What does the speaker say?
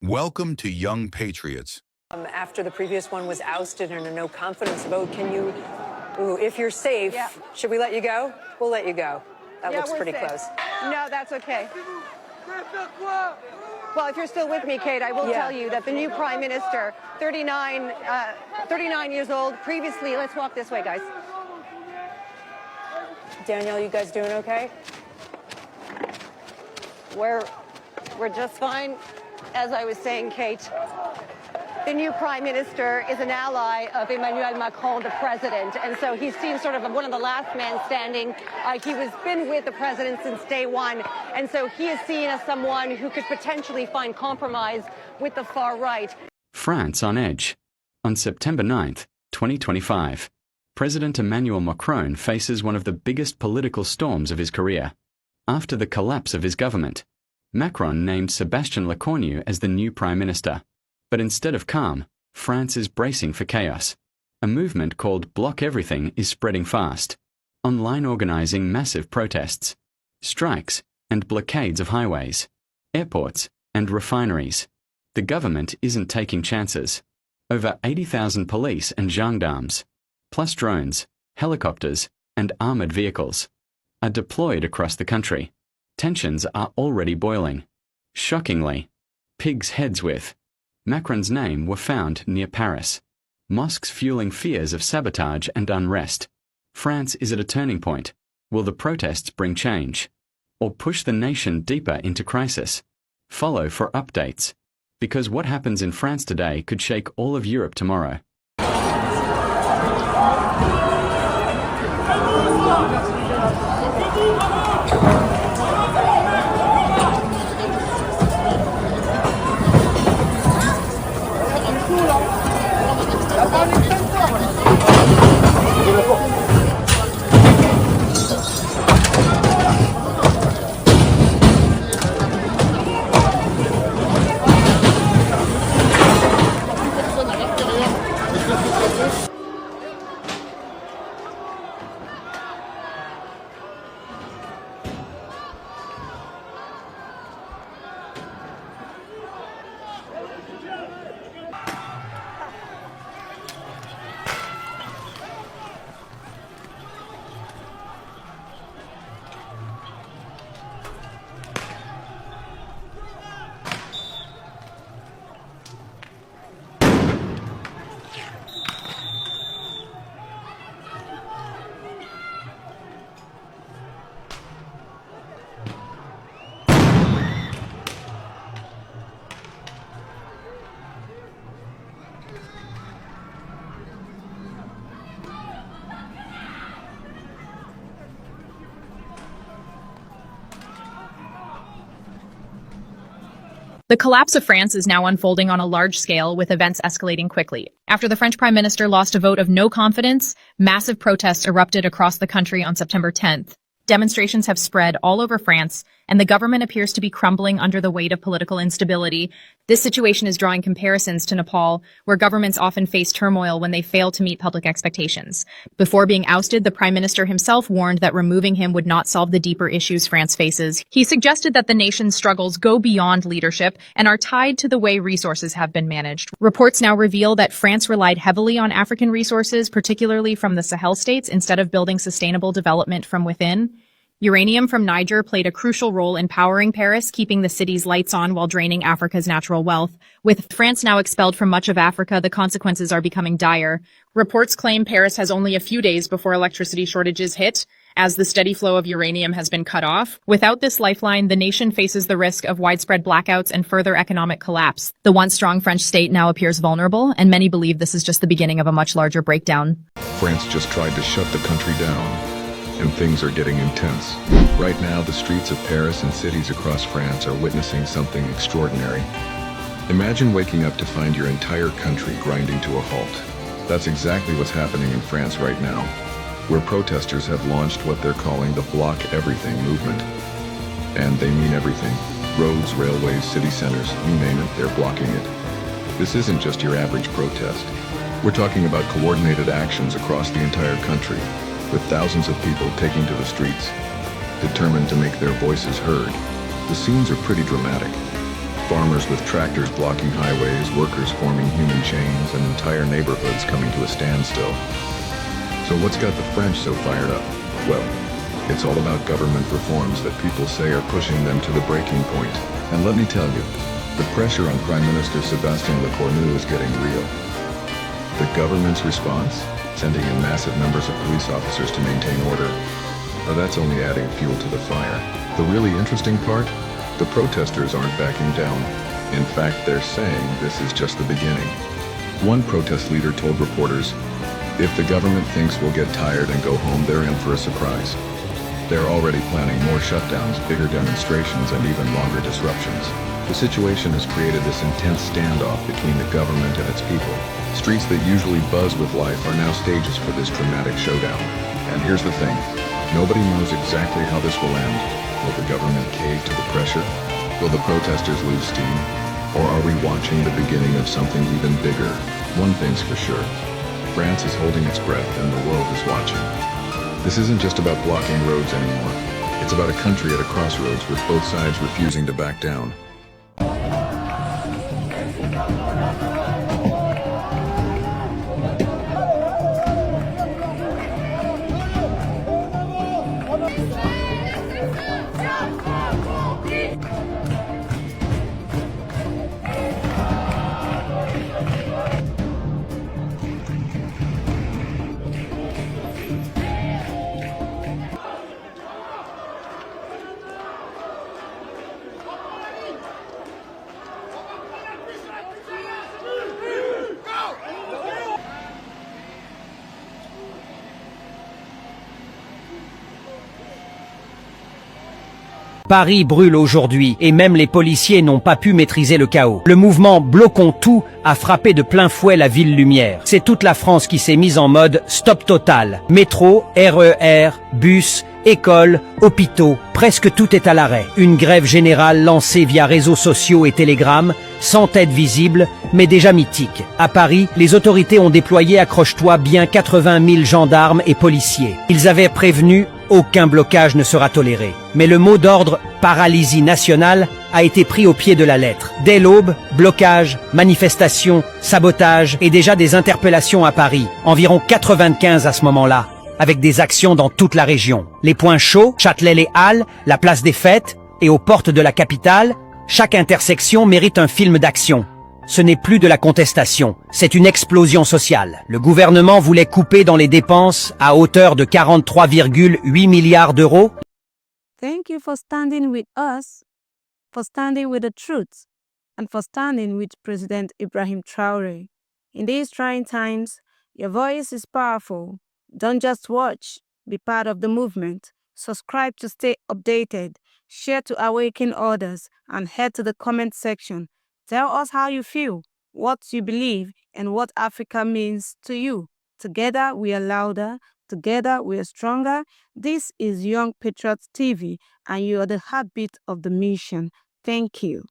Welcome to Young Patriots. After the previous one was ousted in a no confidence vote, can you, if you're safe, should we let you go? We'll let you go. That looks pretty close. No, that's okay. Well, if you're still with me, Kate, I will tell you that the new prime minister, 39 years old, previously, let's walk this way, guys. Danielle, you guys doing okay? We're just fine. As I was saying, Kate, the new prime minister is an ally of Emmanuel Macron, the president, and so he's seen sort of one of the last men standing. He has been with the president since day one, and so he is seen as someone who could potentially find compromise with the far right. France on edge. On September 9th, 2025, President Emmanuel Macron faces one of the biggest political storms of his career. After the collapse of his government, Macron named Sébastien Lecornu as the new prime minister. But instead of calm, France is bracing for chaos. A movement called Block Everything is spreading fast, online organizing massive protests, strikes, and blockades of highways, airports, and refineries. The government isn't taking chances. Over 80,000 police and gendarmes, plus drones, helicopters, and armored vehicles, are deployed across the country. Tensions are already boiling. Shockingly, pigs' heads with Macron's name were found near Paris. Mosques fueling fears of sabotage and unrest. France is at a turning point. Will the protests bring change? Or push the nation deeper into crisis? Follow for updates. Because what happens in France today could shake all of Europe tomorrow. The collapse of France is now unfolding on a large scale, with events escalating quickly. After the French prime minister lost a vote of no confidence, massive protests erupted across the country on September 10th. Demonstrations have spread all over France, and the government appears to be crumbling under the weight of political instability. This situation is drawing comparisons to Nepal, where governments often face turmoil when they fail to meet public expectations. Before being ousted, the prime minister himself warned that removing him would not solve the deeper issues France faces. He suggested that the nation's struggles go beyond leadership and are tied to the way resources have been managed. Reports now reveal that France relied heavily on African resources, particularly from the Sahel states, instead of building sustainable development from within. Uranium from Niger played a crucial role in powering Paris, keeping the city's lights on while draining Africa's natural wealth. With France now expelled from much of Africa, the consequences are becoming dire. Reports claim Paris has only a few days before electricity shortages hit, as the steady flow of uranium has been cut off. Without this lifeline, the nation faces the risk of widespread blackouts and further economic collapse. The once strong French state now appears vulnerable, and many believe this is just the beginning of a much larger breakdown. France just tried to shut the country down, and things are getting intense. Right now, the streets of Paris and cities across France are witnessing something extraordinary. Imagine waking up to find your entire country grinding to a halt. That's exactly what's happening in France right now, where protesters have launched what they're calling the Block Everything movement. And they mean everything. Roads, railways, city centers, you name it, they're blocking it. This isn't just your average protest. We're talking about coordinated actions across the entire country, with thousands of people taking to the streets, determined to make their voices heard. The scenes are pretty dramatic. farmers with tractors blocking highways, workers forming human chains, and entire neighborhoods coming to a standstill. So what's got the French so fired up? Well, it's all about government reforms that people say are pushing them to the breaking point. And let me tell you, the pressure on Prime Minister Sébastien Lecornu is getting real. The government's response? Sending in massive numbers of police officers to maintain order. Now that's only adding fuel to the fire. The really interesting part? The protesters aren't backing down. In fact, they're saying this is just the beginning. One protest leader told reporters, "If the government thinks we'll get tired and go home, they're in for a surprise." They're already planning more shutdowns, bigger demonstrations, and even longer disruptions. The situation has created this intense standoff between the government and its people. Streets that usually buzz with life are now stages for this dramatic showdown. And here's the thing, nobody knows exactly how this will end. Will the government cave to the pressure? Will the protesters lose steam? Or are we watching the beginning of something even bigger? One thing's for sure, France is holding its breath and the world is watching. This isn't just about blocking roads anymore. It's about a country at a crossroads with both sides refusing to back down. Paris brûle aujourd'hui et même les policiers n'ont pas pu maîtriser le chaos. Le mouvement Bloquons tout a frappé de plein fouet la ville lumière. C'est toute la France qui s'est mise en mode stop total. Métro, RER, bus, écoles, hôpitaux, presque tout est à l'arrêt. Une grève générale lancée via réseaux sociaux et télégrammes, sans tête visible, mais déjà mythique. À Paris, les autorités ont déployé, accroche-toi, bien 80 000 gendarmes et policiers. Ils avaient prévenu, aucun blocage ne sera toléré. Mais le mot d'ordre « paralysie nationale » a été pris au pied de la lettre. Dès l'aube, blocage, manifestations, sabotage et déjà des interpellations à Paris. Environ 95 à ce moment-là, avec des actions dans toute la région. Les points chauds, Châtelet-les-Halles, la place des Fêtes et aux portes de la capitale, chaque intersection mérite un film d'action. Ce n'est plus de la contestation, c'est une explosion sociale. Le gouvernement voulait couper dans les dépenses à hauteur de 43,8 milliards d'euros. Thank you for standing with us, for standing with the truth, and for standing with President Ibrahim Traoré. In these trying times, your voice is powerful. Don't just watch, be part of the movement. Subscribe to stay updated, share to awaken others, and head to the comment section. Tell us how you feel, what you believe, and what Africa means to you. Together we are louder, together we are stronger. This is Young Patriots TV, and you are the heartbeat of the mission. Thank you.